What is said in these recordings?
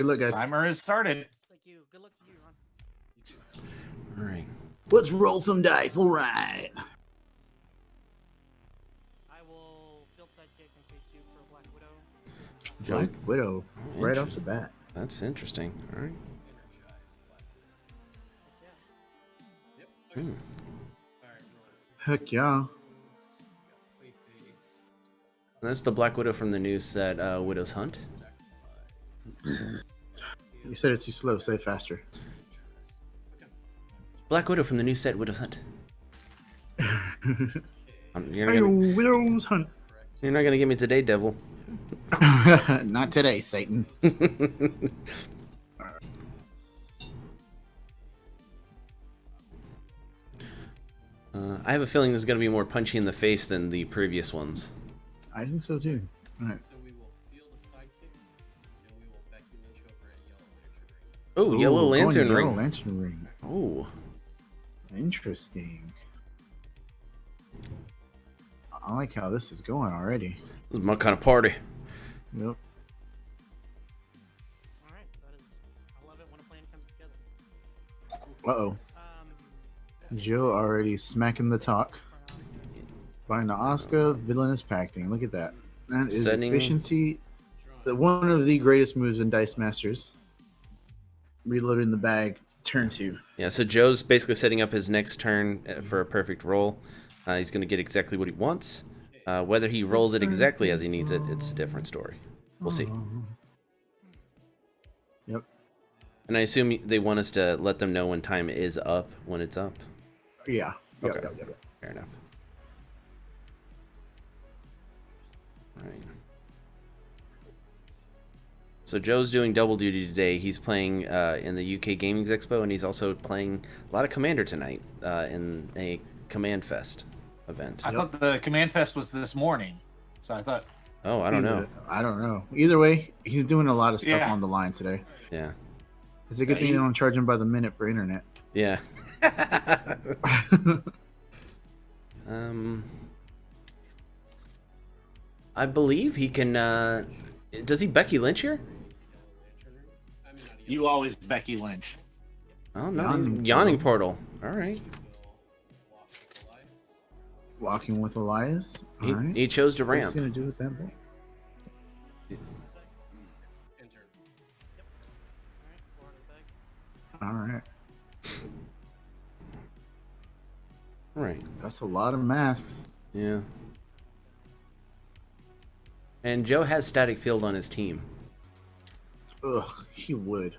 Good luck, guys. Timer has started. Thank you. Good luck to you, Ron. All right. Let's roll some dice. All right. I will field sidekick in phase 2 for Black Widow. Black Widow, right off the bat. That's interesting. All right. Yeah. Heck yeah. That's the Black Widow from the new set, Widow's Hunt. You said it too slow. Say it faster. Black Widow from the new set, Widow's Hunt. Widow's Hunt. You're not gonna get me today, Devil. Not today, Satan. I have a feeling this is gonna be more punchy in the face than the previous ones. I think so too. All right. So we will field a sidekick, and we will Becky Lynch over at Yellow Lantern Ring. Oh, Yellow Lantern Ring. Yellow Lantern Ring. Oh. Interesting. I like how this is going already. This is my kind of party. Yep. Alright, that is. I love it when a plan comes together. Uh-oh. Joe already smacking the talk. Find the Oscar, villainous pacting. Look at that. That is efficiency. One of the greatest moves in Dice Masters. Reloading the bag, turn 2. Yeah, so Joe's basically setting up his next turn for a perfect roll. He's going to get exactly what he wants. Whether he rolls it exactly as he needs it, it's a different story. We'll see. Yep. And I assume they want us to let them know when time is up, when it's up. Yeah. Okay. Yep. Fair enough. Right. So Joe's doing double duty today. He's playing in the UK Gaming Expo, and he's also playing a lot of Commander tonight in a Command Fest event. I thought the Command Fest was this morning, so I thought. Oh, I don't know. I don't know. Either way, he's doing a lot of stuff on the line today. Yeah. It's a good thing they don't charge him by the minute for internet. Yeah. I believe he can. Does he Becky Lynch here? You always Becky Lynch. Oh no, yawning portal. All right. Walking with Elias. All right. He chose to ramp. What's he gonna do with that ball? All right. Right. That's a lot of masks. Yeah. And Joe has static field on his team. Ugh, he would.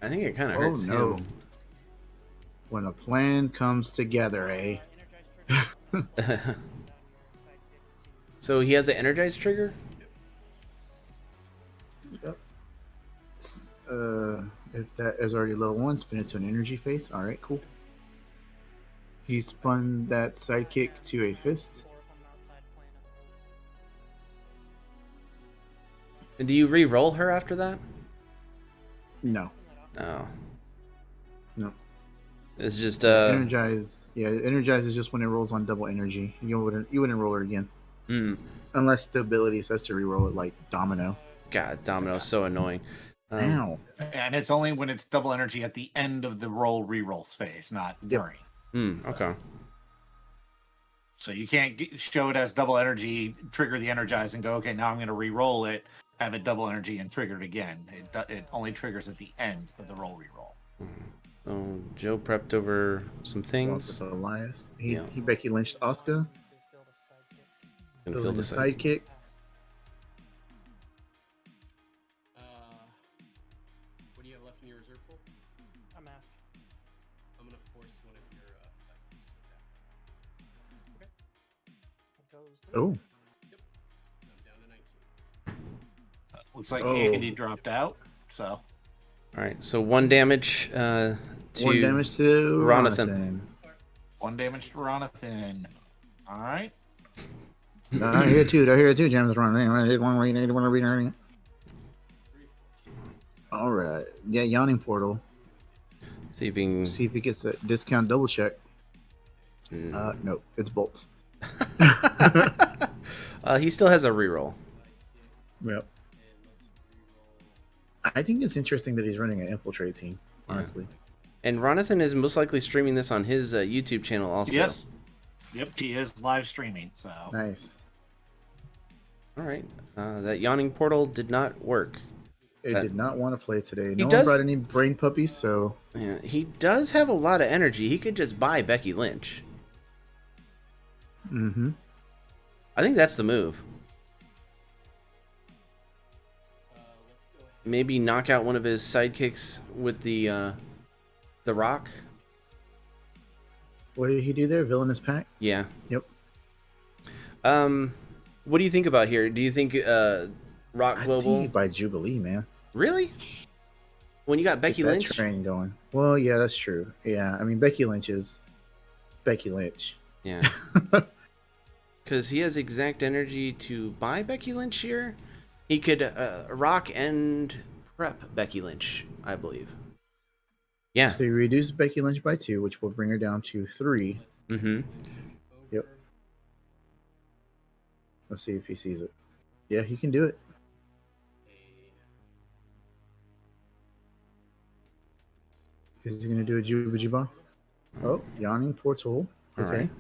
I think it kind of hurts him. When a plan comes together, eh? So he has the energized trigger? Yep. If that is already level 1, spin it to an energy face. All right, cool. He spun that sidekick to a fist. And do you re-roll her after that? No. Oh. No. It's just energize. Yeah, energize is just when it rolls on double energy. You wouldn't roll her again. Unless the ability says to re-roll it, like Domino. God, Domino's so annoying. Ow. And it's only when it's double energy at the end of the re-roll phase, not during. Okay. So you can't show it as double energy, trigger the energize, and go, okay, now I'm going to re-roll it, have it double energy, and trigger it again. It only triggers at the end of the re-roll. So Joe prepped over some things. Elias. He Becky Lynched Oscar. Gonna field the sidekick. What do you have left in your reserve pool? A mask. I'm gonna force one of your sidekicks to attack. Okay. Oh, I'm down to 19. Looks like Oh. Andy dropped out. So All right, so 1 damage to 1 damage to Ronathan. Ronathan. 1 damage to Ronathan. All right. No, I hear two. I hear two gems running. I did one read. I did one read. All right. Yeah, yawning portal. See if he can. See if he gets a discount double check. Mm. No, it's bolts. He still has a reroll. Yep. I think it's interesting that he's running an infiltrate team. Honestly. And Ronathan is most likely streaming this on his YouTube channel also. Yes. Yep, he is live streaming. So Nice. All right. That yawning portal did not work. It did not want to play today. He No does- one brought any brain puppies, so Yeah, he does have a lot of energy. He could just buy Becky Lynch. mm-hmm. I think that's the move. Let's go ahead. Maybe knock out one of his sidekicks with the rock. What did he do there? Villainous pack? Yeah. Yep. What do you think about here? Do you think Rock I Global? think by Jubilee, man. Really? When you got Becky Get that Lynch? train going. Well, yeah, that's true. Yeah, I mean Becky Lynch is Becky Lynch. Yeah. Because he has exact energy to buy Becky Lynch here. He could rock and prep Becky Lynch, I believe. Yeah. So you reduce Becky Lynch by 2, which will bring her down to 3. Mm-hmm. Yep. Let's see if he sees it. Yeah, he can do it. Is he going to do a Juba? Oh, yawning portal. All Okay. right.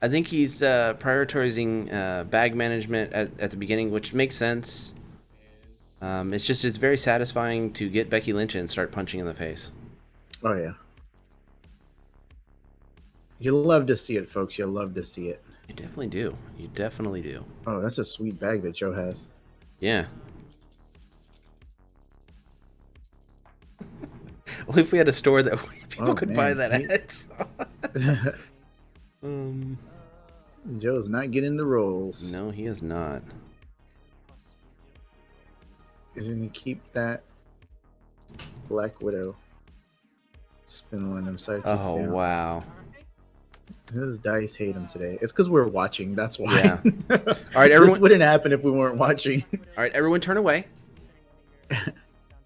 I think he's prioritizing bag management at the beginning, which makes sense. It's very satisfying to get Becky Lynch in and start punching in the face. Oh, yeah. You'll love to see it, folks. You'll love to see it. You definitely do. You definitely do. Oh, that's a sweet bag that Joe has. Yeah. Well, if we had a store that people could buy man, that at. Joe's not getting the rolls. No, he is not. He's going to keep that Black Widow. Spin one of them sidekicks Oh, down. wow. His dice hate him today. It's because we're watching. That's why. Yeah. All right, everyone. This wouldn't happen if we weren't watching. All right, everyone, turn away.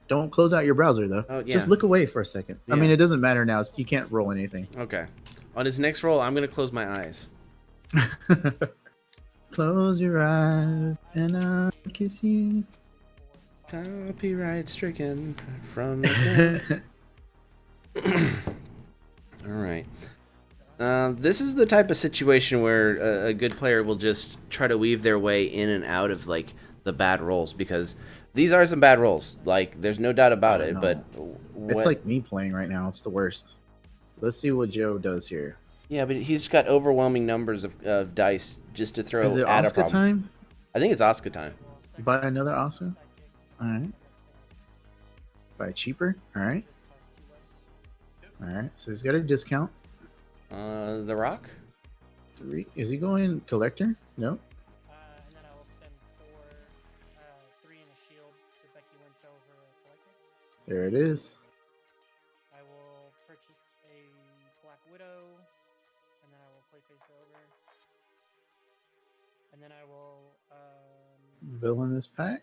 Don't close out your browser though. Oh, yeah. Just look away for a second. I Yeah. mean, it doesn't matter now. You can't roll anything. Okay. On his next roll, I'm gonna close my eyes. Close your eyes and I'll kiss you. Copyright stricken from the All right. This is the type of situation where a good player will just try to weave their way in and out of like the bad rolls, because these are some bad rolls. Like, there's no doubt about it. no. But It's like me playing right now. It's the worst. Let's see what Joe does here. yeah, but he's got overwhelming numbers of dice just to throw Is it at a Oscar problem. time? I think it's Oscar time. Buy another Oscar? Alright. Buy cheaper? Alright. Alright. So he's got a discount. The Rock. 3. Is he going collector? No. And then I will spend 3 in a shield to Becky Lynch over a collector. There it is. I will purchase a Black Widow, and then I will play face over. And then I will. Villainous pack?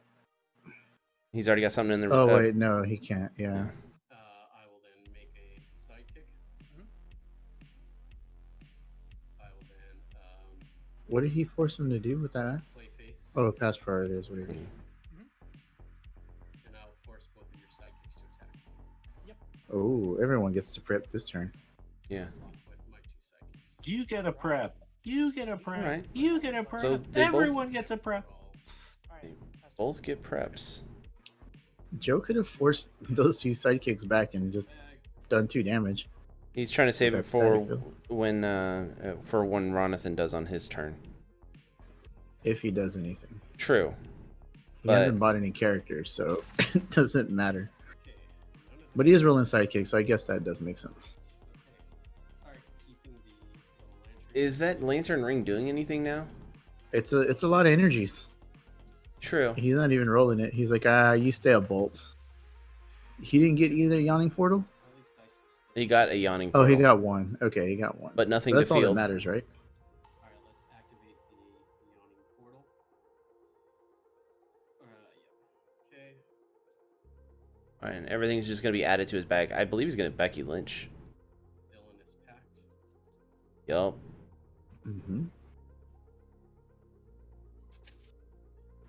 He's already got something in the. Oh, wait. No, he can't. Yeah. I will then make a sidekick. I will then What did he force him to do with that? play face, Oh, pass priority is what he did. and I'll force both of your sidekicks to attack Oh, everyone gets to prep this turn. Yeah. with my 2 sidekicks. you get a prep. You get a prep. Alright. You get a prep. So they both- Everyone gets a prep. Alright. Both get preps. Joe could have forced those 2 sidekicks back and just done 2 damage. He's trying to save it That's for static, when Ronathan does on his turn. If he does anything. True. He But- hasn't bought any characters, so it doesn't matter. But he is rolling sidekicks, so I guess that does make sense. Alright, keeping the little lantern. Is that lantern ring doing anything now? It's a lot of energies. True. He's not even rolling it. He's like, you stay a bolt. He didn't get either yawning portal. At least I still. He got a yawning Oh, portal. he got one. Okay, he got one. But nothing So that's to all that field. matters, right? All right, let's activate the yawning portal. Yeah. Okay. All right, and everything's just gonna be added to his bag. I believe he's gonna Becky Lynch. Villainous pact. Yup. Mm-hmm.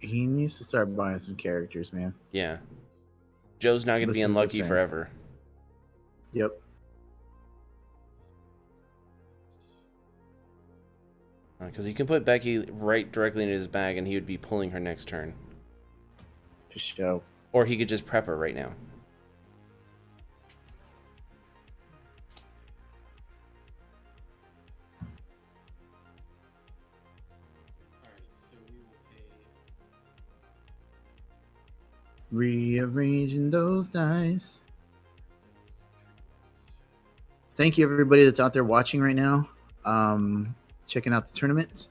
He needs to start buying some characters, man. Yeah. Joe's not gonna This be is the unlucky same. forever. Yep. Because he can put Becky right directly into his bag, and he would be pulling her next turn. For sure. Or he could just prep her right now. Alright, so we will pay. Rearranging those dice. Thank you, everybody that's out there watching right now. Checking out the tournament.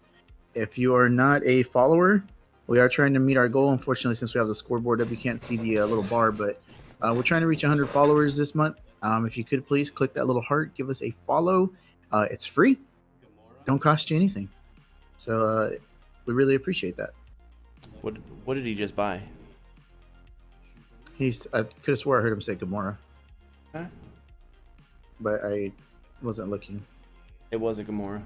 If you are not a follower, we are trying to meet our goal. Unfortunately, since we have the scoreboard up, you can't see the little bar, but we're trying to reach 100 followers this month. If you could please click that little heart, give us a follow. It's free. Gamora. Don't cost you anything. So we really appreciate that. What did he just buy? I could have swore I heard him say Gamora, Huh? but I wasn't looking. It was a Gamora.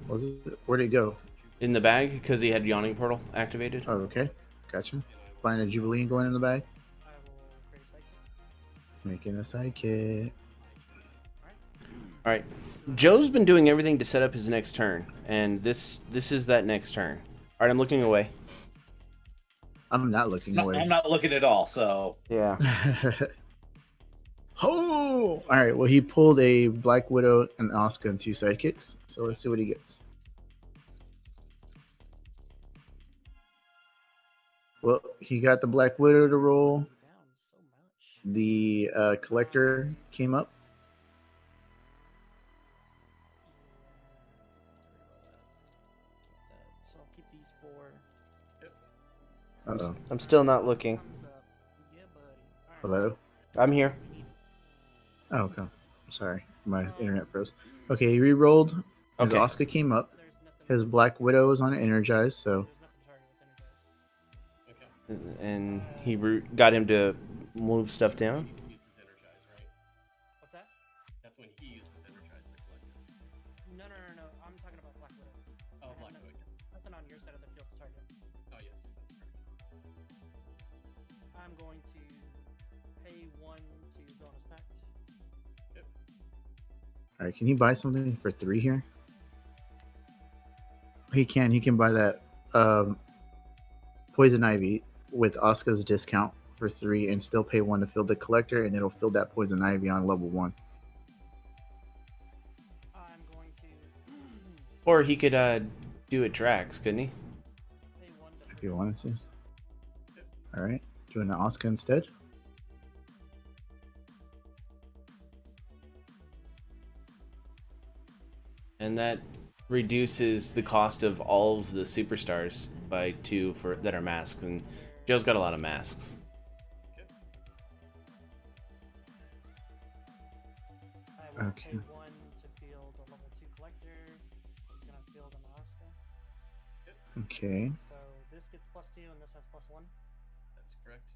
Was it? Where'd it go? In the bag, because he had yawning portal activated. Oh, okay. Gotcha. Find a Jubilee going in the bag. I will create a cycle. Making a sidekick. All right. Joe's been doing everything to set up his next turn, and this is that next turn. All right, I'm looking away. I'm not looking No, away. I'm not looking at all. So Yeah. Oh! All right. Well, he pulled a Black Widow, an Oscar, and 2 sidekicks. So let's see what he gets. Well, he got the Black Widow to roll. Down so much. The collector came up. So I'll keep these 4. Uh-oh. I'm still not looking. Thumbs up. Yeah, buddy. Hello? I'm here. Oh, okay. Sorry. My internet froze. Okay, he re-rolled. His Okay. Oscar came up. There's nothing. His Black Widow is on energized, so There's nothing to target with energize. Okay. And he got him to move stuff down. He uses energize, right? What's that? That's when he uses energize the collector. No. I'm talking about Black Widow. Oh, I have Black no- Widow, yes. Nothing on your side of the field to target. Oh, yes, that's correct. I'm going to pay 1 to bonus pact. Yep. all right, can he buy something for 3 here? He can buy that Poison Ivy with Oscar's discount for 3 and still pay 1 to fill the collector, and it'll fill that Poison Ivy on level 1. I'm going to Or he could do it Drax, couldn't he? pay 1 to If you wanted to. All right, doing an Oscar instead. And that reduces the cost of all of the superstars by 2 for that are masks. And Joe's got a lot of masks. I will Okay. pay 1 to field a level 2 collector. He's going to field an Oscar. Okay. So this gets +2 and this has +1. That's correct.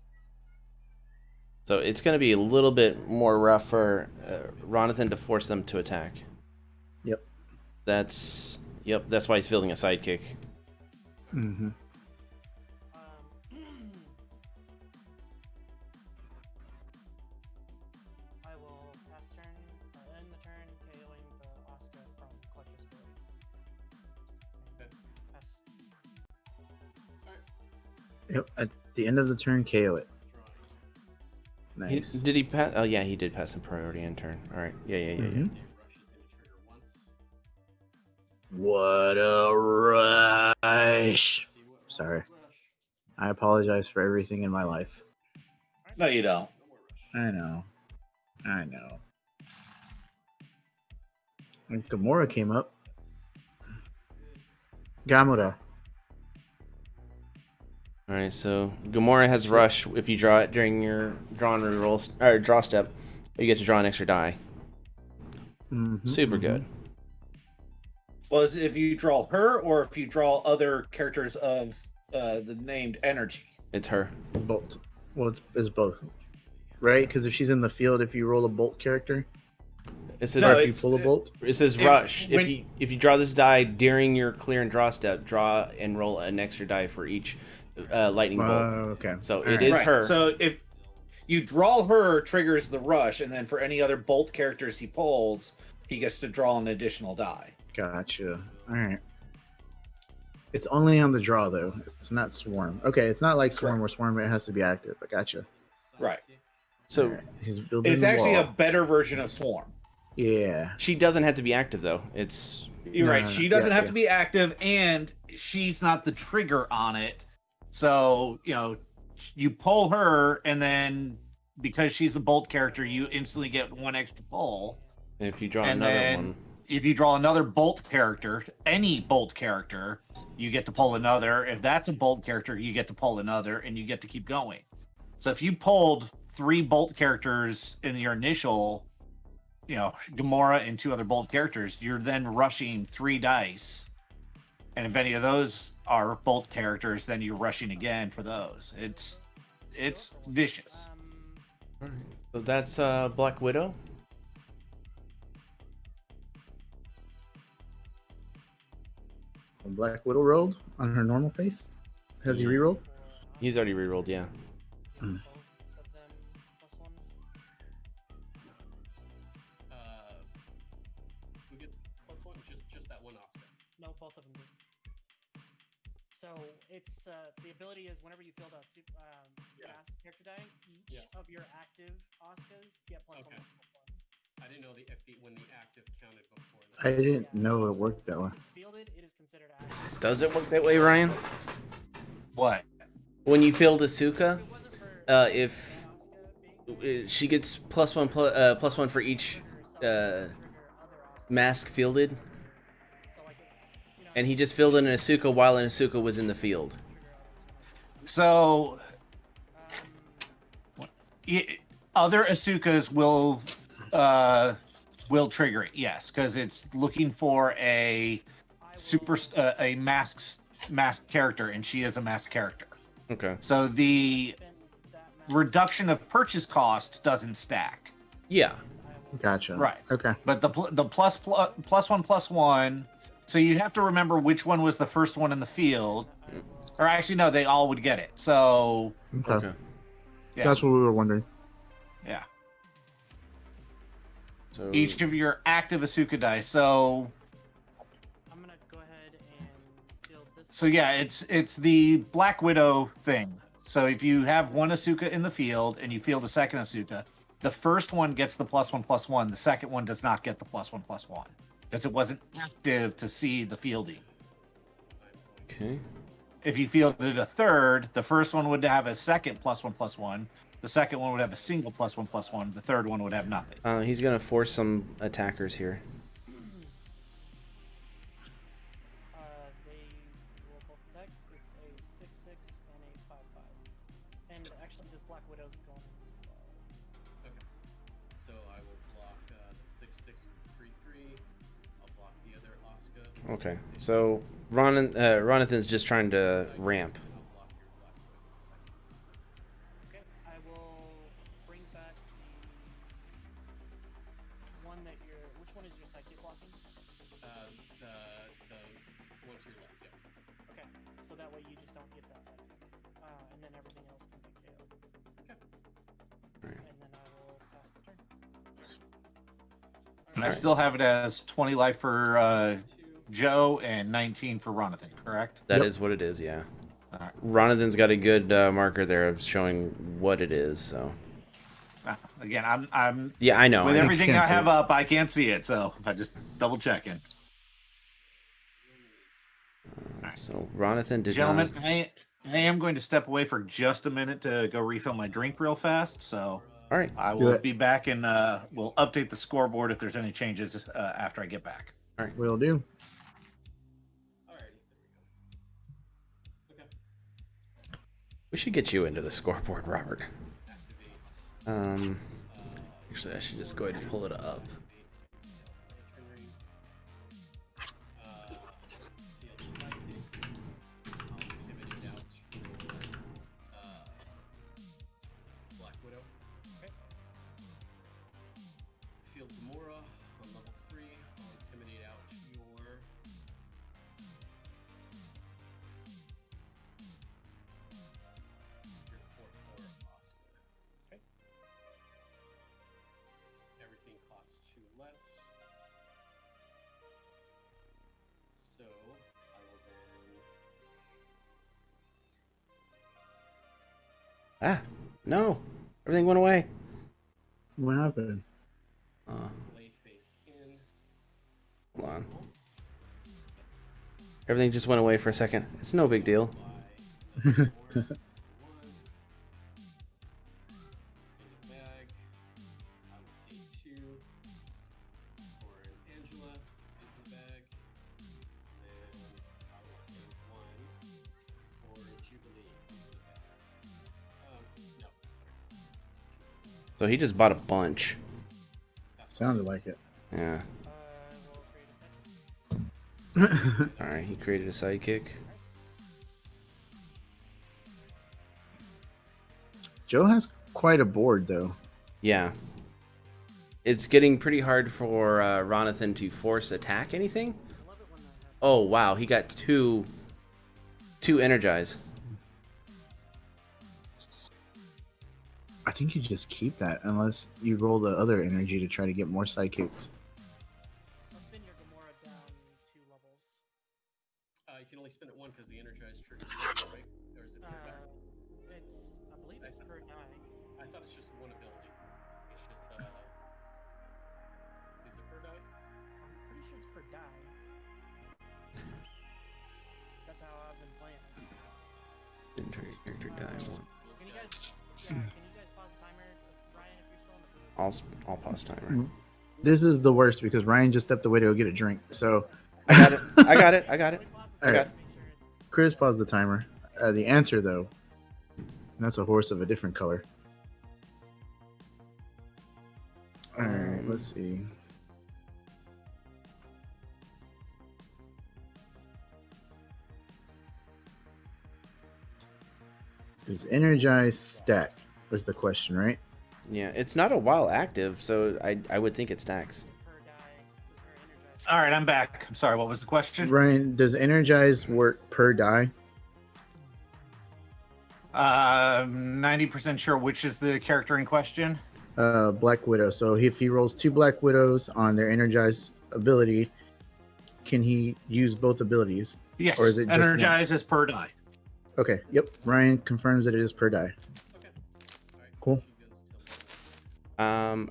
So it's going to be a little bit more rough for Ronathan to force them to attack. Yep. That's why he's fielding a sidekick. Mm-hmm. I will pass turn, or end the turn, KOing the Oscar from Collector's Ability. Okay. Pass. Yep. At the end of the turn, KO it. Drawing. Nice. Did he pass? Oh yeah, he did pass in priority in turn. All right. Yeah. Mhm. Rush is going to trigger once. What a rush! See what Sorry. rush. I apologize for everything in my life. no, you don't. No more rush. I know. And Gamora came up. Gamura. All right, so Gamora has rush. If you draw it during your draw and reroll or draw step, you get to draw an extra die. Super good. Well, is it if you draw her or if you draw other characters of the named energy? It's her. Bolt. Well, it's both, right? Because if she's in the field, if you roll a bolt character, It says No, if you it's- pull a bolt, it says if- rush. when- If you draw this die during your clear and draw step, draw and roll an extra die for each lightning bolt. okay. So All it right. is Right. her. So if you draw her, triggers the rush, and then for any other bolt characters he pulls, he gets to draw an additional die. Gotcha. All right. It's only on the draw though. It's not swarm. Okay, it's not like swarm where swarm it has to be active. I gotcha. Right. So All right. He's building. It's the actually a wall. better version of swarm. Yeah. she doesn't have to be active though. It's You're No, right. no, She doesn't yeah, have yeah. to be active, and she's not the trigger on it. So, you pull her, and then because she's a bolt character, you instantly get one extra pull. if you draw And another then one. if you draw another bolt character, any bolt character, you get to pull another. If that's a bolt character, you get to pull another, and you get to keep going. So if you pulled 3 bolt characters in your initial, Gamora and 2 other bolt characters, you're then rushing 3 dice. And if any of those are bolt characters, then you're rushing again for those. It's vicious. So that's Black Widow. Black Widow rolled on her normal face. Has he rerolled? He's already rerolled, yeah. Both of them +1. We get +1, just that one Oscar. No, both of them do. So it's the ability is whenever you field a mask character die, each of your active Oscars get +1. Okay. I didn't know when the active counted before. I didn't know it worked that way. Once it's fielded, it is considered active. Does it work that way, Ryan? What? When you field Asuka, If it wasn't for if Asuka being she gets +1 for each mask fielded, so like and he just fielded an Asuka while an Asuka was in the field. So other Asukas will trigger it, yes, because it's looking for a a masked character, and she is a masked character. Okay. So the reduction of purchase cost doesn't stack, Yeah. Gotcha. Right. Okay. but the +1/+1. So you have to remember which one was the first one in the field, or actually no, they all would get it. So Okay. Okay. yeah, That's what we were wondering. yeah. So Each of your active Asuka dice. So I'm gonna go ahead and field this. So yeah, it's the Black Widow thing. So if you have one Asuka in the field and you field a second Asuka, the first one gets the +1/+1. The second one does not get the +1/+1 because it wasn't active to see the fielding. okay. If you fielded a third, the first one would have a second +1/+1. The second one would have a single +1/+1. The third one would have nothing. He's gonna force some attackers here. They will both attack. It's a 6/6 and a 5/5. And actually, this Black Widow's going as well. Okay. So I will block the 6/6 3/3. I'll block the other Oscar. Okay. So Ronathan's just trying to ramp. I'll block your Black Widow in a second. Okay, I will bring back the one that you're. Which one is your psychic blocking? The one to your left, yeah. Okay, so that way you just don't get that psychic, and then everything else can be KO'd. Okay. Alright. And then I will pass the turn. And I still have it as 20 life for Joe and 19 for Ronathan, correct? That Yep. is what it is, yeah. Alright. Ronathan's got a good marker there of showing what it is, so. Again, I'm Yeah, I know. with I know. everything I can't see have it. up, I can't see it, so I just double checking. So Ronathan did Gentlemen, not. I am going to step away for just a minute to go refill my drink real fast, so All right. I Do will it. be back and we'll update the scoreboard if there's any changes after I get back. Will do. Alrighty, there we go. We should get you into the scoreboard, Robert. Activate. Actually, I should just go ahead and pull it up. Black Widow. Okay. Field Gamora on level 3. I'll intimidate out your fourth floor Oscar. Okay. Everything costs 2 less. So I will then Ah, no. Everything went away. What happened? lay face in. Hold on. Everything just went away for a second. It's no big deal. In the bag. I will pay 2 for an Angela into the bag. Then I will pay 1 for Jubilee into the bag. No, sorry. So he just bought a bunch. Sounded like it. Yeah. We'll create a second. Alright, he created a sidekick. Joe has quite a board, though. Yeah. It's getting pretty hard for Ronathan to force attack anything. I love it when that happens. Oh, wow. He got two energize. I think you just keep that unless you roll the other energy to try to get more sidekicks. I'll spin your Gamora down 2 levels. You can only spin it 1 because the energized trigger, right? Or is it per die? I believe it's per die. I thought it's just 1 ability. It's just is it per die? I'm pretty sure it's per die. That's how I've been playing it. Enter your character die one. Can you guys pause the timer, Ryan, if you're still in the booth? I'll pause timer. This is the worst because Ryan just stepped away to go get a drink. So I got it. I got it. I got it. I Alright. got it. Make sure it's Chris paused the timer. The answer, though, that's a horse of a different color. All right, let's see. Does Energize stack? Is the question, right? Yeah, it's not a while active, so I would think it stacks. per die or energized. All right, I'm back. I'm sorry. What was the question? Ryan, does Energize work per die? 90% sure which is the character in question. Black Widow. So if he rolls 2 Black Widows on their Energize ability, can he use both abilities? Yes. Or is it just one? Energize is per die. Okay. Yep. Ryan confirms that it is per die. Okay. Alright, Cool. keep guns till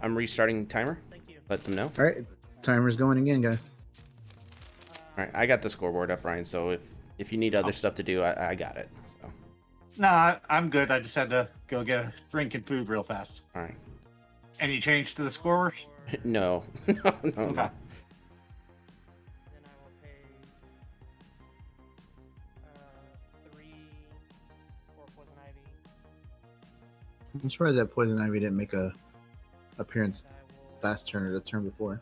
I'm restarting timer. Thank you. Let them know. All right. Timer's going again, guys. All right, I got the scoreboard up, Ryan. So if you need other stuff to do, I got it. So No, I'm good. I just had to go get a drink and food real fast. all right. Any change to the scores? No, no, no, Okay. no. Then I will pay 3 for Poison Ivy. I'm surprised that Poison Ivy didn't make a appearance And I will last turn or the turn before.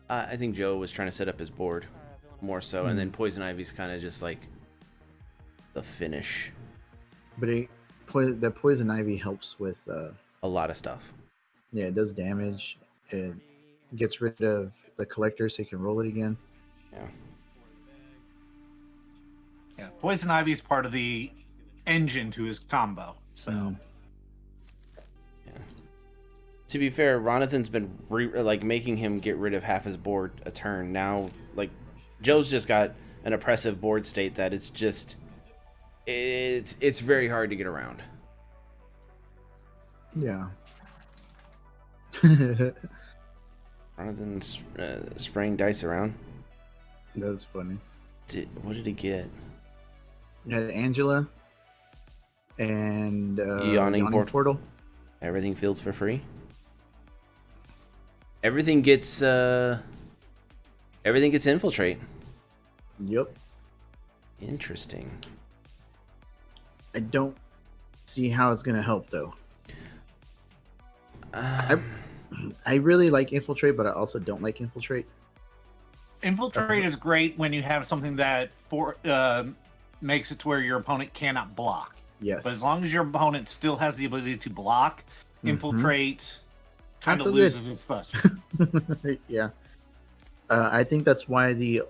I think Joe was trying to set up his board villain more so, and then Poison Ivy's kind of just like the finish. But that Poison Ivy helps with, A lot of stuff. yeah, it does damage. It gets rid of the collector so you can roll it again. Yeah. Yeah. Poison Ivy is part of the engine to his combo. So Um, To be fair, Ronathan's been making him get rid of half his board a turn. Now, like, Joe's just got an oppressive board state that it's very hard to get around. yeah. Ronathan's spraying dice around. That's funny. What did he get? You had Angela and Yawning Portal. Everything fields for free. Everything gets infiltrate. Yep. Interesting. I don't see how it's gonna help though. Um, I really like infiltrate, but I also don't like infiltrate. Infiltrate is great when you have something that makes it to where your opponent cannot block. Yes. But as long as your opponent still has the ability to block, infiltrate kind Not of so loses its luster. Yeah. I think that's why the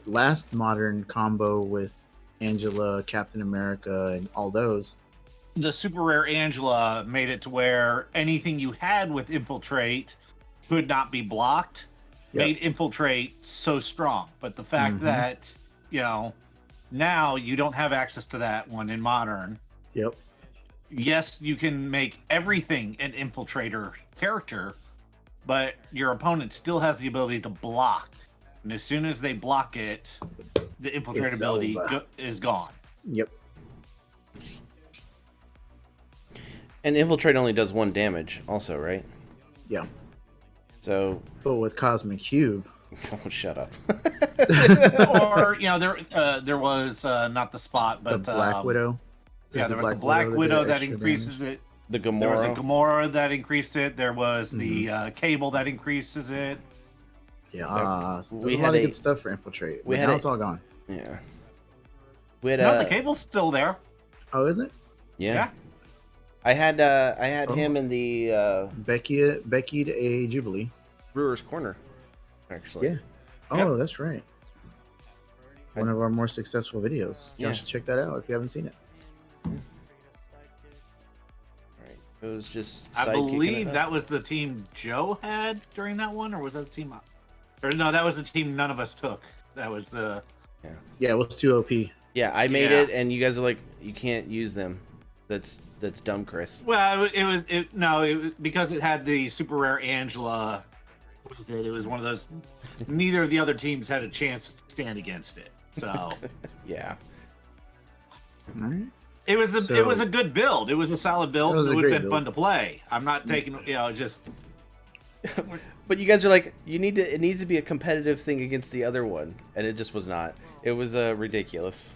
last modern combo with Angela, Captain America, and all those. The super rare Angela made it to where anything you had with infiltrate could not be blocked. Yep. Made infiltrate so strong. But the fact that, now you don't have access to that one in modern. Yep. Yes, you can make everything an infiltrator character, but your opponent still has the ability to block. And as soon as they block it, the infiltrate It's ability over. is gone. Yep. and infiltrate only does 1 damage, also, right? Yeah. So, But with Cosmic Cube, oh, shut up. Or there was not the spot, but the Black Widow. Yeah, There's there was the Black Widow did that extra increases damage. it. The There was a Gamora. Gamora that increased it. There was the Cable that increases it. Yeah, so We there's a had lot of a- good stuff for infiltrate. we But had Uh, now a- it's all gone. Yeah. We had No, the Cable's still there. Oh, is it? yeah. Yeah. I had Oh. him in the Becky to a Jubilee. Brewer's Corner, actually. Yeah. Oh, Yep. that's right. One of our more successful videos. You Yeah. should check that out if you haven't seen it. Right. It was just. I sidekicking believe it up. that was the team Joe had during that one, or was that the team? Or no, that was the team none of us took. That was the. Yeah, it was 2 OP. Yeah, I made Yeah. it, and you guys are like, you can't use them. That's dumb, Chris. Well, it was because it had the super rare Angela. With it was one of those. Neither of the other teams had a chance to stand against it. So Yeah. All right. it was So- it was a good build. It was a solid build. It was It a would have great been build. fun to play. I'm not taking just. But you guys are like, it needs to be a competitive thing against the other one, and it just was not. It was ridiculous.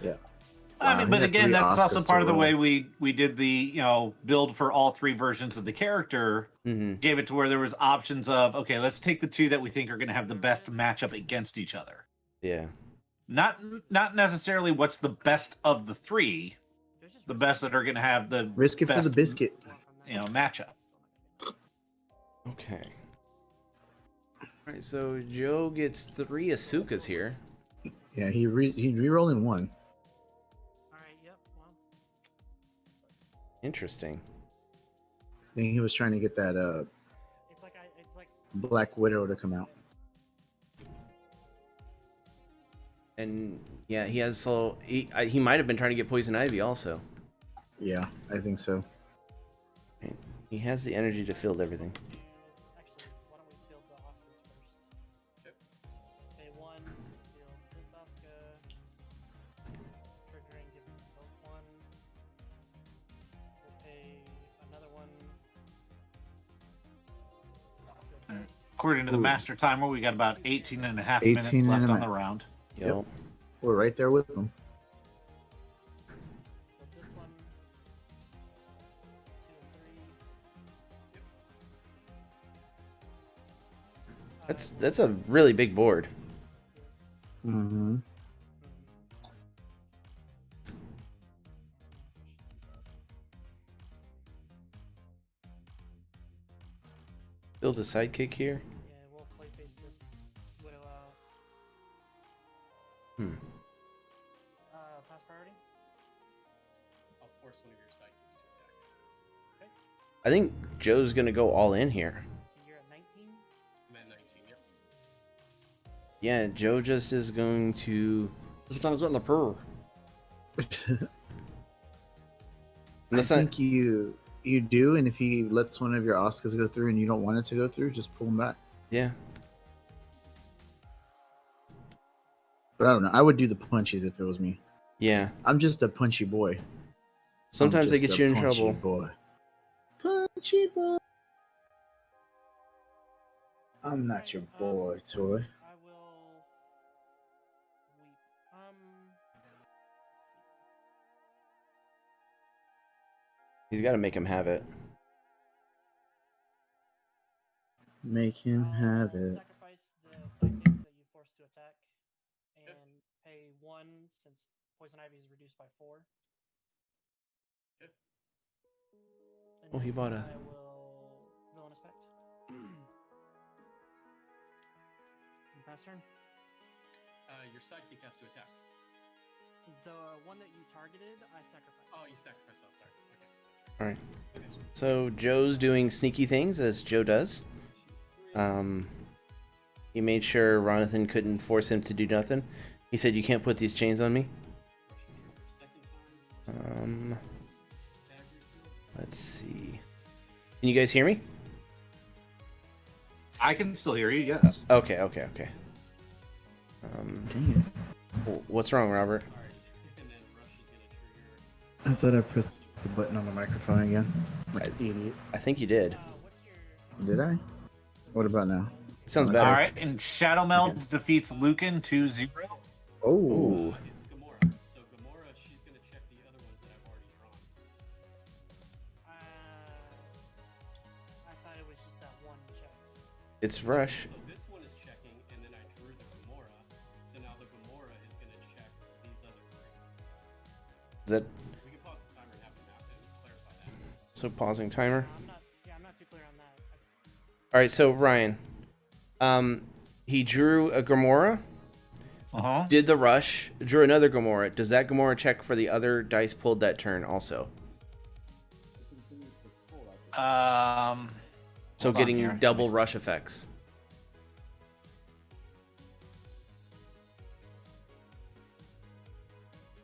Yeah. I Wow, mean, he but had again, 3 that's also Oscars part to of the roll. way we did the build for all 3 versions of the character. Mm-hmm. Gave it to where there was options of okay, let's take the 2 that we think are going to have the best matchup against each other. Yeah. Not necessarily what's the best of the 3, the best that are going to have the Risk it for best, the biscuit. matchup. Okay. All right, so Joe gets 3 Asukas here. Yeah, he re-rolling 1. All right. Yep. Well, Interesting. I think he was trying to get that it's like Black Widow to come out. And yeah, he has he might have been trying to get Poison Ivy also. Yeah, I think so. Right. He has the energy to field everything. actually, why don't we build the Oscars first? Okay, 1 build this Oscar. Triggering, give them both 1. We'll pay another 1. Build this. According to the Ooh. master timer, we got about 18 and a half 18 minutes and left a on the half. round. Yep. We're right there with them. Build this one. 2 and 3. That's a really big board. Mm-hmm. Build a sidekick here. Yeah, we'll play face this Widow out. Pass priority. I'll force one of your sidekicks to attack. I think Joe's gonna go all in here. So you're at 19. I'm at 19. Yep. Yeah, Joe just is going to. Just gonna get in the purr. I think you do, and if he lets one of your Oscars go through and you don't want it to go through, just pull him back. Yeah. But I don't know. I would do the punchies if it was me. Yeah. I'm just a punchy boy. Sometimes they I'm just get a you in punchy trouble. Boy. Punchy boy. I'm not your boy, toy. I will weep. He's got to make him have it. Make him have it. Sacrifice the psychic that you forced to attack, and pay 1 since poison ivy is reduced by 4. Okay. And Oh, he bought a. I will villainous pact. Pass turn. Your sidekick has to attack. The one that you targeted, I sacrificed. Oh, you sacrificed. Oh, sorry. Okay. All right. So Joe's doing sneaky things as Joe does. He made sure Ronathan couldn't force him to do nothing. He said, "You can't put these chains on me." Let's see. Can you guys hear me? I can still hear you. Yes. Okay. Dang What's wrong, Robert? And then Rush is gonna trigger. it. I thought I pressed the button on the microphone again. Like an idiot. I think you did. What's your... Did I? What about now? Sounds All better. right. And Shadow Meld defeats Lucan 2-0. Oh. Ooh. It's Gamora. So Gamora, she's gonna check the other ones that I've already drawn. I thought it was just that one check. It's Rush. So this one is checking, and then I drew the Gamora. So now the Gamora is gonna check these other 3. Is that We can pause the timer and have them map and clarify that. so? Pausing timer. I'm not too clear on that. All right. So Ryan, he drew a Gamora. Did the rush, drew another Gamora. Does that Gamora check for the other dice pulled that turn also? So Hold on getting here. double rush effects.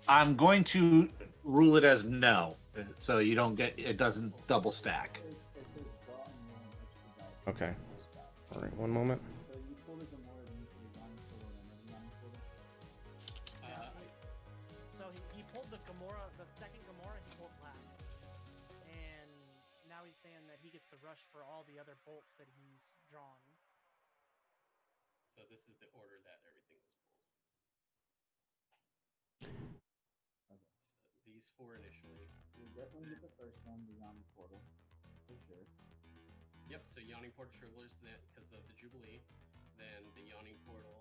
I'm going to rule it as no, so you don't get it. Doesn't double stack. Okay. All right. One moment. So he pulled the Gamora, the second Gamora he pulled last. And now he's saying that he gets to rush for all the other bolts that he's drawn. So this is the order that everything was pulled. So these 4 initially. You'll definitely get the first one, the Yawning Portal, for sure. Yep. So Yawning Portal triggers that because of the Jubilee. Then the Yawning Portal.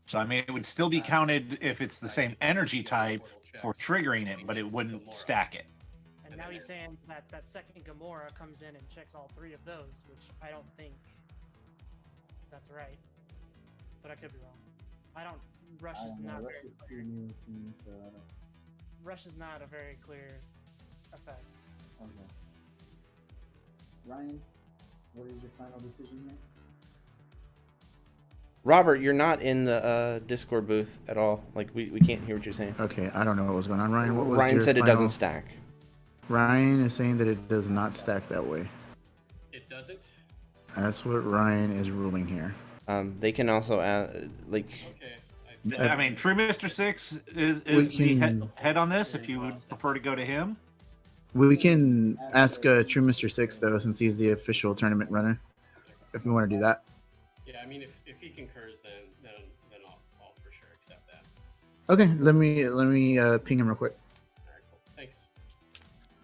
So I mean, it would still be counted if it's the same energy type for triggering it, but it wouldn't stack it. And now he's saying that that second Gamora comes in and checks all 3 of those, which I don't think that's right. But I could be wrong. I don't. Rush is not very clear. New to me, so I don't. Rush is not a very clear effect. Okay. Ryan, what is your final decision here? Robert, you're not in the Discord booth at all. Like we can't hear what you're saying. Okay, I don't know what was going on. Ryan, what was Ryan your said it final... doesn't stack. Ryan is saying that it does not stack that way. It doesn't. That's what Ryan is ruling here. They can also add like. Okay. I mean, True Mr. Six is the can- head on this. If you would prefer to go to him, We can ask True Mr. Six though, since he's the official tournament runner. If we want to do that. Yeah, I mean, if he concurs, then I'll for sure accept that. Okay, let me ping him real quick. All right, cool. Thanks.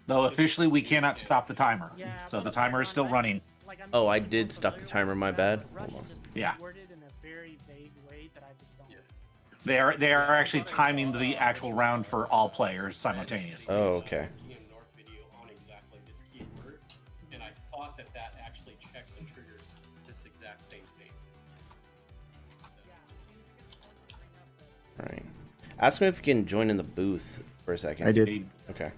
though officially we cannot stop the timer, Yeah, so but the timer is still running. Like, I'm Oh, I more did stop the familiar timer, with my that, bad. but Rush Hold is on. just Yeah. worded in a very vague way that I just don't. Yeah. They are actually timing the actual round for all players simultaneously. Oh, okay. GM North video on exactly this keyword, and I thought that actually checks and triggers this exact same thing. All right. Ask him if he can join in the booth for a second. I did. Okay.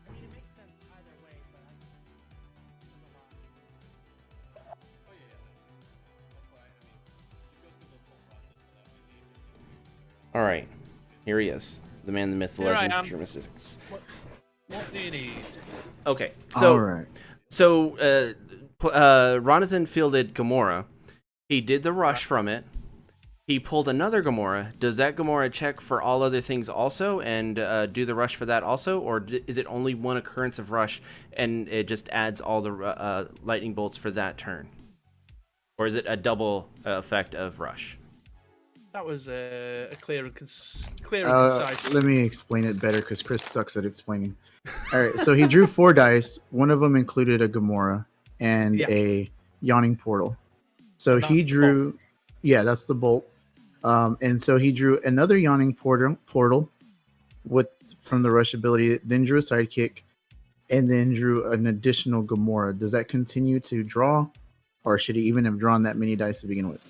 I mean, it makes sense either way, but there's a lot. Oh yeah, that's why I mean, you go through this whole process so that way they All right. Here he is. The man, the myth, the Here I legend, am. True Mystics. What do you need? Okay. So, All right. Ronathan fielded Gamora. He did the rush from it. He pulled another Gamora. Does that Gamora check for all other things also and do the rush for that also? Or is it only one occurrence of rush and it just adds all the lightning bolts for that turn? Or is it a double effect of rush? That was a clear and concise. Let me explain it better because Chris sucks at explaining. All right, so he drew 4 dice. One of them included a Gamora and a Yawning Portal. So And he that's the drew, that's the bolt. And so he drew another Yawning Portal with from the rush ability, then drew a sidekick, and then drew an additional Gamora. Does that continue to draw, or should he even have drawn that many dice to begin with?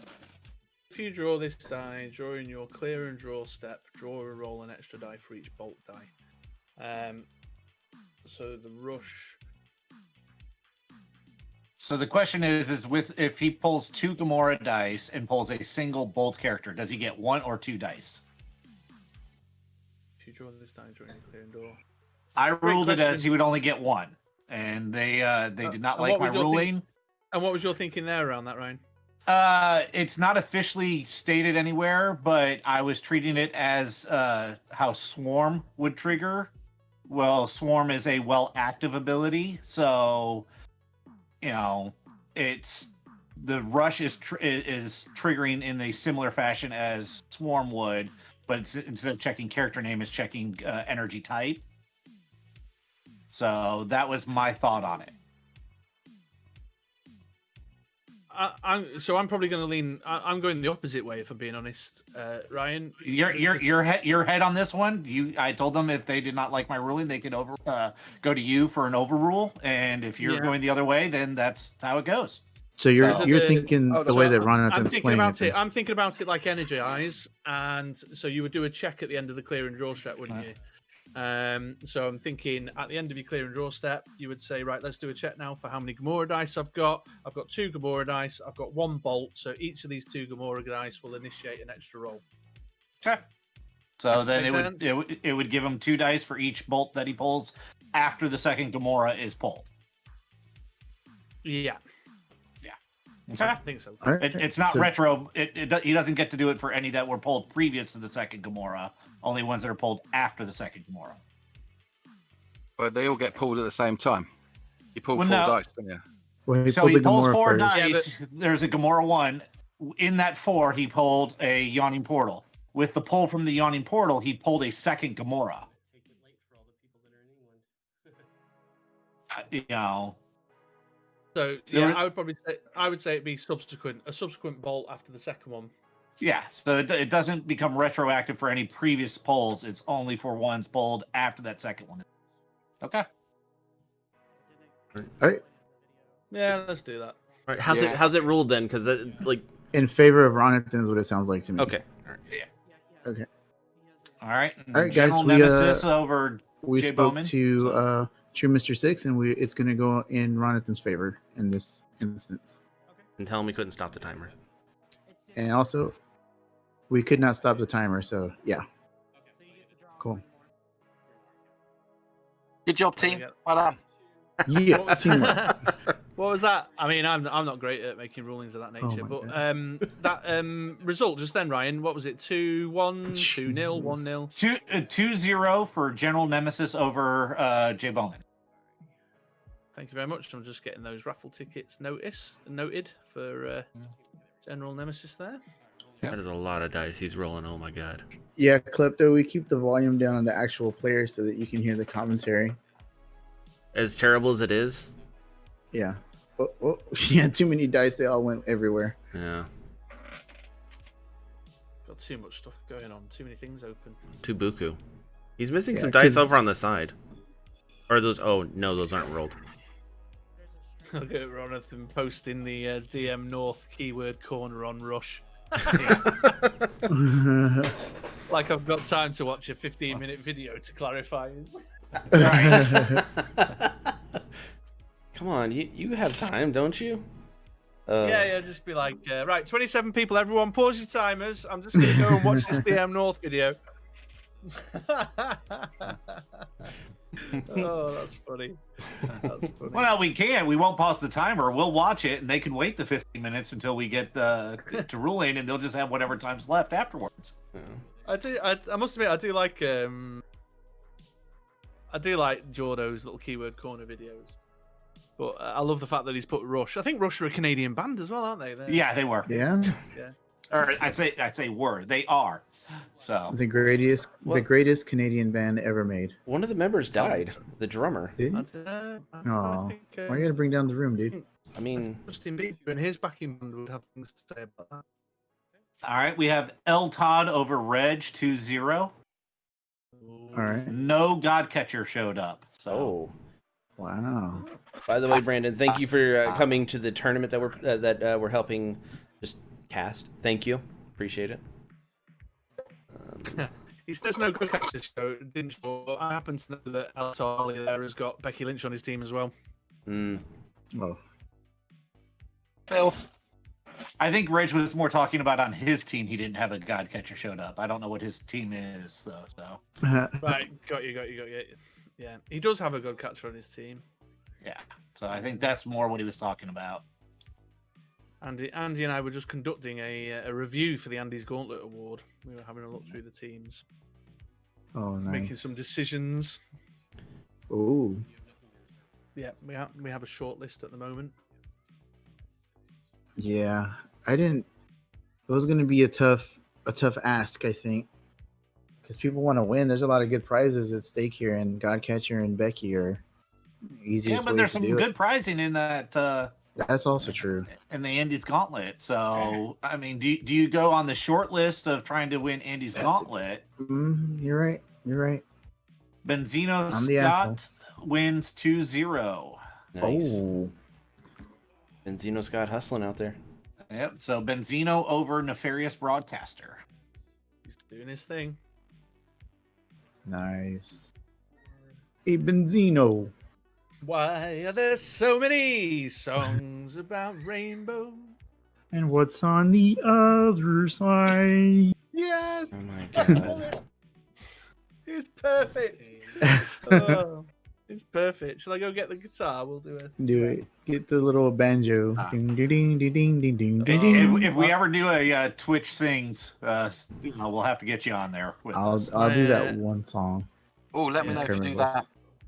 If you draw this die, during your clear and draw step, draw and roll an extra die for each bolt die. So the rush. So the question is with if he pulls 2 Gamora dice and pulls a single bolt character, does he get 1 or 2 dice? If you draw this die during your clear and draw. I ruled it as question. he would only get 1, and they did not and like what my was your ruling. And what was your thinking there around that, Ryan? It's not officially stated anywhere, but I was treating it as how Swarm would trigger. Well, Swarm is a active ability, so it's the rush is triggering in a similar fashion as Swarm would, but instead of checking character name, it's checking energy type. So that was my thought on it. I'm probably going to lean. I'm going the opposite way, if I'm being honest, Ryan. Your head on this one. I told them if they did not like my ruling, they could go to you for an overrule, and if you're going the other way, then that's how it goes. So you're thinking the way that Ronathan's I'm thinking playing about it. I'm thinking about it like Energize, and so you would do a check at the end of the clear and draw step, wouldn't you? So I'm thinking at the end of your clear and draw step, you would say, right, let's do a check now for how many Gamora dice I've got. I've got 2 Gamora dice. I've got 1 bolt. So each of these 2 Gamora dice will initiate an extra roll. Okay. So then Makes it would give him 2 dice for each bolt that he pulls after the second Gamora is pulled. Yeah. Okay. I think so. All right. It's not retro. He doesn't get to do it for any that were pulled previous to the second Gamora. Only ones that are pulled after the second Gamora. But they all get pulled at the same time. You pull 4 dice, don't you? Well, So he pulled the pulls Gamora 4 first. dice. There's a Gamora 1. In that 4, he pulled a Yawning Portal. With the pull from the Yawning Portal, he pulled a second Gamora. Take it late for all the people that are in England. So I would say it'd be a subsequent bolt after the second one. Yeah, so it doesn't become retroactive for any previous polls. It's only for ones pulled after that second one. Okay. All right. Yeah, let's do that. All right, how's it ruled then? Because In favor of Ronathan is what it sounds like to me. okay. Okay. All right. All right, guys. General Nemesis over We Jay spoke Bowman. to True Mr. Six, and it's going to go in Ronathan's favor in this instance. And tell him we couldn't stop the timer. And also, we could not stop the timer, so yeah. Cool. Good job, team. Well done. Yeah, teamwork. What was that? I mean, I'm not great at making rulings of that nature, but that result just then, Ryan, what was it? 2-1, 2-0, 1-0? 2-0 for General Nemesis over Jay Bowman. Thank you very much. I'm just getting those raffle tickets noted for General Nemesis there. That is a lot of dice he's rolling. Oh my god. Yeah, Klepto, we keep the volume down on the actual player so that you can hear the commentary. As terrible as it is. Yeah. Oh, yeah, too many dice. They all went everywhere. Yeah. Got too much stuff going on. Too many things open. Too buku. He's missing some 'cause- dice over on the side. Or those. Oh no, those aren't rolled. Okay, Ronathan posting the DM North keyword corner on Rush. Like I've got time to watch a 15-minute video to clarify. Come on, you have time, don't you? Yeah, just be like, right, 27 people, everyone pause your timers. I'm just going to go and watch this DM North video. Oh, that's funny. That's funny. Well, no, we can. We won't pause the timer. We'll watch it, and they can wait the 15 minutes until we get to ruling, and they'll just have whatever time's left afterwards. Yeah. I must admit, I do like Jordo's little keyword corner videos. But I love the fact that he's put Rush. I think Rush are a Canadian band as well, aren't they? Yeah, they were. Yeah. Or I say were. They are. So The greatest Canadian band ever made. One of the members died. The drummer. Did he? Oh, why you gotta bring down the room, dude? I mean, Justin Bieber and his backing band would have things to say about that. all right, we have L Todd over Reg 2-0. All right. No Godcatcher showed up. So oh. Wow. By the way, Brandon, thank you for coming to the tournament that we're helping just cast. Thank you. Appreciate it. He says no good catch this show, didn't show. I happen to know that Alex Harley there has got Becky Lynch on his team as well. Oh. Filth. I think Reg was more talking about on his team. He didn't have a Godcatcher showed up. I don't know what his team is though. So Right, got you. Yeah, he does have a good catcher on his team. yeah, so I think that's more what he was talking about. Andy and I were just conducting a review for the Andy's Gauntlet Award. We were having a look through the teams, Oh, nice. making some decisions. Ooh. Yeah, we have a short list at the moment. Yeah, I didn't. It was gonna be a tough ask, I think, because people want to win. There's a lot of good prizes at stake here, and Godcatcher and Becky are easiest Yeah, but ways there's to some do good it. prizing in that That's also true. in the Andy's Gauntlet. So I mean, do you go on the short list of trying to win Andy's Gauntlet? You're right. You're right. Benzino I'm the Scott wins 2-0. Nice. Oh, Benzino Scott hustling out there. Yep. So Benzino over Nefarious Broadcaster. He's doing his thing. nice. Hey, Benzino. Why are there so many songs about rainbow? And what's on the other side? Yes, Oh my god. it's perfect. Oh, it's perfect. Shall I go get the guitar? We'll do it. Do it. Get the little banjo. Ah. Ding, ding, ding, ding, ding, ding, ding, ding. If we ever do a Twitch sings, we'll have to get you on there. With I'll us. do that one song. Oh, let me know if you do Kermit that. voice.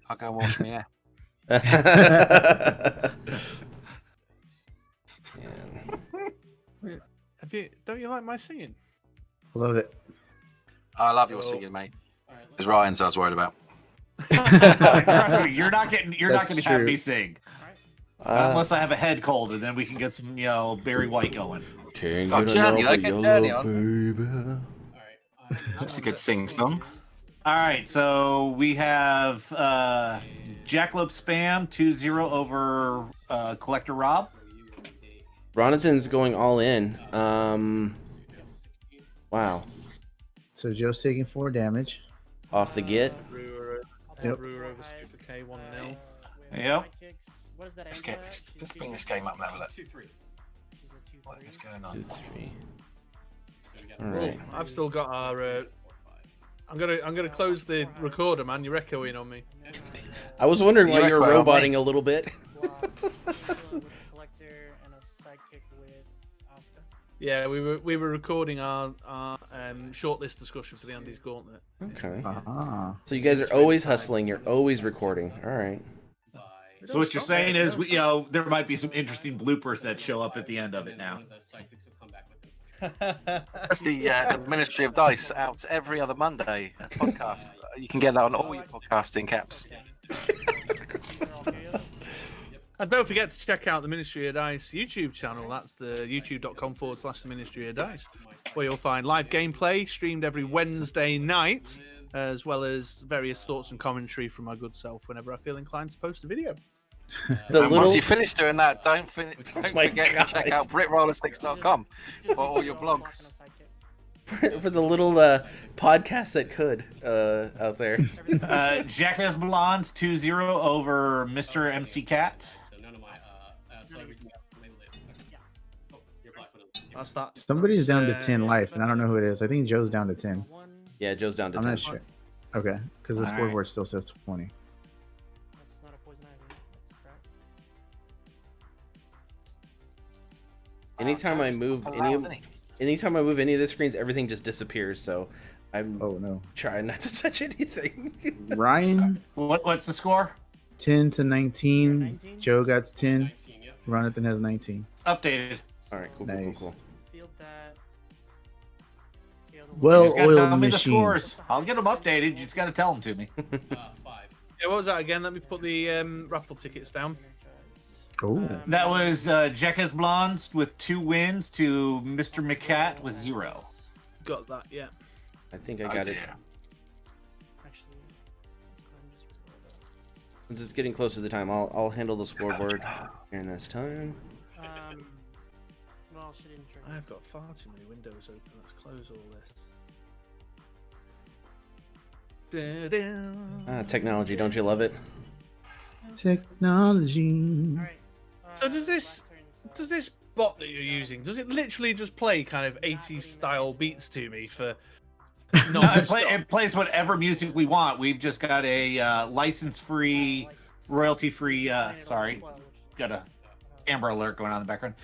I'll go and wash my hair. Don't you like my singing? Love it. I love your singing, mate. It's Ryan's I was worried about. Trust me, you're not going That's to have true. me sing unless I have a head cold, and then we can get some, Barry White going. Journey, they get Journey on. That's a good sing song. All right, so we have Jackalope Spam 2-0 over Collector Rob. Ronathan's going all in. Wow. So Joe's taking 4 damage. Off the get. Yep. Brewer over Super K 1-0. Yep. What is that? Let's get this. Let's bring this game up and have a look. 2-3. What is going 2, on? 3. So we got All right. I've still got our. I'm gonna close the recorder, man. You're echoing on me. I was wondering why You you're echo on me. roboting a little bit. Collector and a sidekick with Oscar. Yeah, we were recording our shortlist discussion for the Andy's Gauntlet. Okay. Ah. So you guys are always hustling. You're always recording. All right. by So what you're saying is, there might be some interesting bloopers that show up at the end of it now. the psychics will come back with them. That's the Ministry of Dice out every other Monday podcast. You can get that on all your podcasting caps. And don't forget to check out the Ministry of Dice YouTube channel. That's the youtube.com/the Ministry of Dice, where you'll find live gameplay streamed every Wednesday night, as well as various thoughts and commentary from my good self whenever I feel inclined to post a video. And once you finish doing that, don't my forget God. to check out BritRoller6.com for all your blogs. For the little podcast that could out there. Jackass Blonde 2-0 over Mr. MC Cat. So none of my so we can label it. Oh, you're black with them. That's that. Somebody's down to That's, 10 life, and I don't know who it is. I think Joe's down to 10. Yeah, Joe's down to I'm 10. not sure. Okay, because the All right. scoreboard still says 20. That's not a poison ivy. That's crap. Anytime I move anytime I move any of the screens, everything just disappears. So I'm Oh no. trying not to touch anything. Ryan, What's the score? 10 to 19. 19? Joe got 10. 19, yep. Jonathan has 19. Updated. All right, cool, Nice. cool. Field that. Well, just gotta oil tell me the machine. scores. I'll get them updated. You just gotta tell them to me. 5. Yeah, what was that again? Let me put the raffle tickets down. Oh, That was Jekka's Blondes with 2 wins to Mr. McCat with 0. Got that, yeah. I think I got it. Actually, let's go ahead and just record that. Since it's getting close to the time, I'll handle the scoreboard in this time. Well, she didn't trigger. I've got far too many windows open. Let's close all this. Da-da. Technology, don't you love it? technology. All right. So does this bot that you're using, does it literally just play kind of 80s style beats to me for No, it plays whatever music we want. We've just got a license-free, royalty-free. Sorry, got a Amber Alert going on in the background.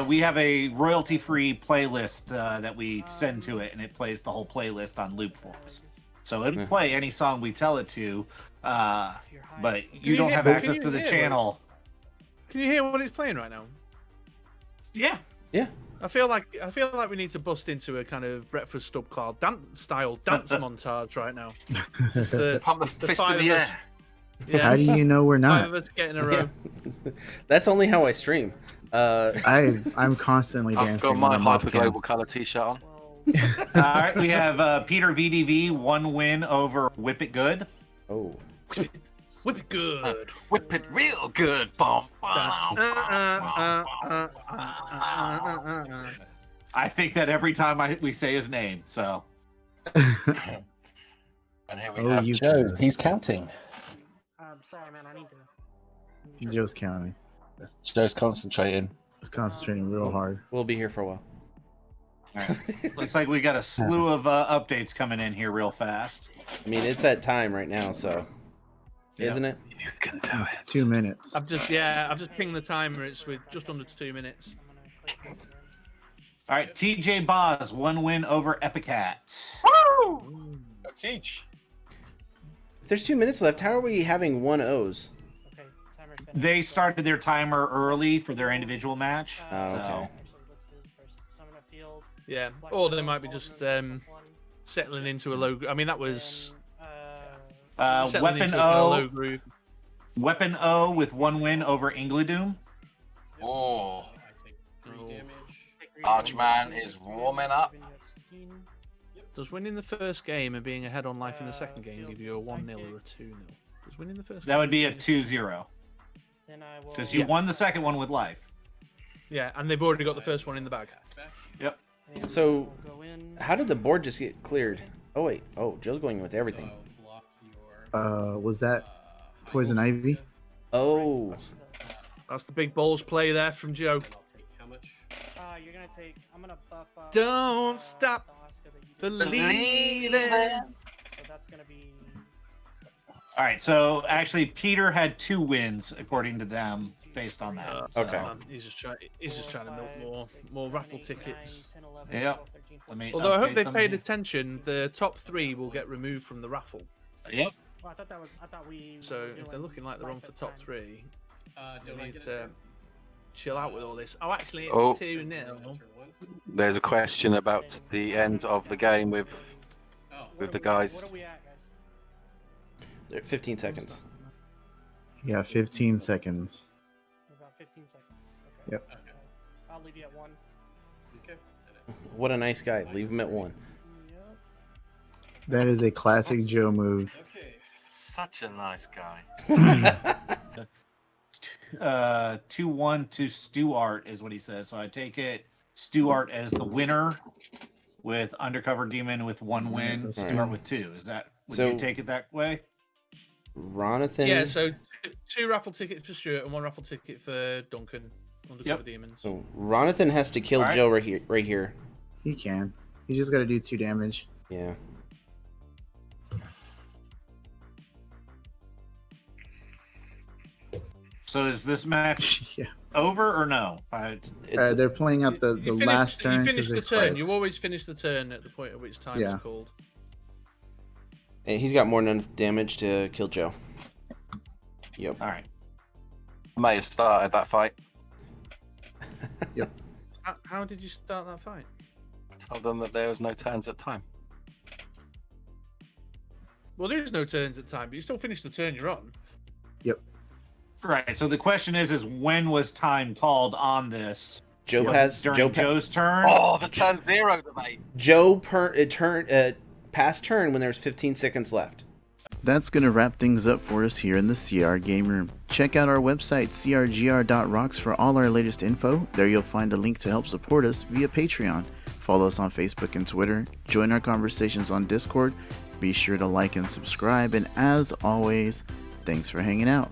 We have a royalty-free playlist that we send to it, and it plays the whole playlist on loop for us. So it'll play any song we tell it to, but you don't have access to the channel. Can you hear what it's playing right now? Yeah. Yeah. I feel like we need to bust into a kind of Breakfast Stub Cloud dance montage right now. Just Pump the fist in five the of air. us- Yeah, How do you know we're five not? of us get in a row. That's only how I stream. I'm constantly I've dancing. got my when I'm off hyper cam. global color t-shirt on. All right, we have Peter VDV 1 win over Whip It Good. Oh. Whip it good. Whip it real good. Bum, bum, I think that every time we say his name, so. And here we Oh, have you Joe, he's counting. Sorry, man. I need to. Joe's counting. Joe's concentrating. He's concentrating real hard. We'll be here for a while. All right. Looks like we got a slew of updates coming in here real fast. I mean, it's at time right now, so isn't it? You can do it. It's 2 minutes. I've just pinged the timer. It's with just under 2 minutes. All right, TJ Boz 1 win over Epicat. Woo! Teach. If there's 2 minutes left, how are we having 1-0s? Okay, timer finished. They started their timer early for their individual match. Oh, okay. So Actually, let's do this first. Summon a field. Yeah, or they might be just settling into a low. I mean, that was settling Weapon into a kind of low O, group. Weapon O with 1 win over Ingledoom. Oh, I take 3 damage. Archman is warming up. Does winning the first game and being ahead on life in the second game give you a 1-0 or a 2-0? Does winning the first? That would be a 2-0 because you won the second one with life. Yeah, and they've already got the first one in the bag. Yep. So, how did the board just get cleared? Oh wait, Joe's going with everything. So block your, Was that Poison Ivy? Oh, That's the big balls play there from Joe. and I'll take how much? You're gonna take. I'm gonna buff up. Don't stop the Oscar that you did. believing. So that's gonna be. All right. So actually, Peter had 2 wins according to them, based on that. So, okay. He's just trying to milk more raffle tickets. Yep. Let me Although I hope update they've them paid here. attention, the top 3 will get removed from the raffle. Yep. Well, I thought we. So were if they're doing looking like they're on life for at top 10. 3, Don't we I need get a to turn? chill out with all this. Oh, actually, it's Oh. 2-0. Turn 1? There's a question about the end of the game with Oh, with What the are we- guys. What are we at, guys? 15 seconds. Yeah, 15 seconds. About 15 seconds. Okay. Yep. okay. I'll leave you at 1. Okay. What a nice guy. Leave him at 1. Yep. That is a classic Joe move. Okay. Such a nice guy. 2-1 to Stuart is what he says. So I take it Stuart as the winner with Undercover Demon with 1 win, that's Stuart right. with 2. Is that would So- you take it that way? Ronathan. Yeah, so 2 raffle tickets for Stuart and 1 raffle ticket for Duncan. Undercover Yep. Demons. So Ronathan has to kill Alright. Joe right here. Right here. He can. He just got to do 2 damage. Yeah. So is this match Yeah. over or no? It's, They're playing out the You last turn. You finish 'cause the it's turn. 5. You always finish the turn at the point at which time Yeah. is called. and he's got more than enough damage to kill Joe. Yep. All right. May have started that fight. How did you start that fight? Tell them that there was no turns at time. Well, there is no turns at time, but you still finish the turn you're on. Yep. Right. So the question is when was time called on this? Joe Was has it during Joe's turn? Oh, the turn 0 debate. Joe past turn when there's 15 seconds left. That's going to wrap things up for us here in the CR Game Room. Check out our website, crgr.rocks, for all our latest info. There you'll find a link to help support us via Patreon. Follow us on Facebook and Twitter. Join our conversations on Discord. Be sure to like and subscribe. And as always, thanks for hanging out.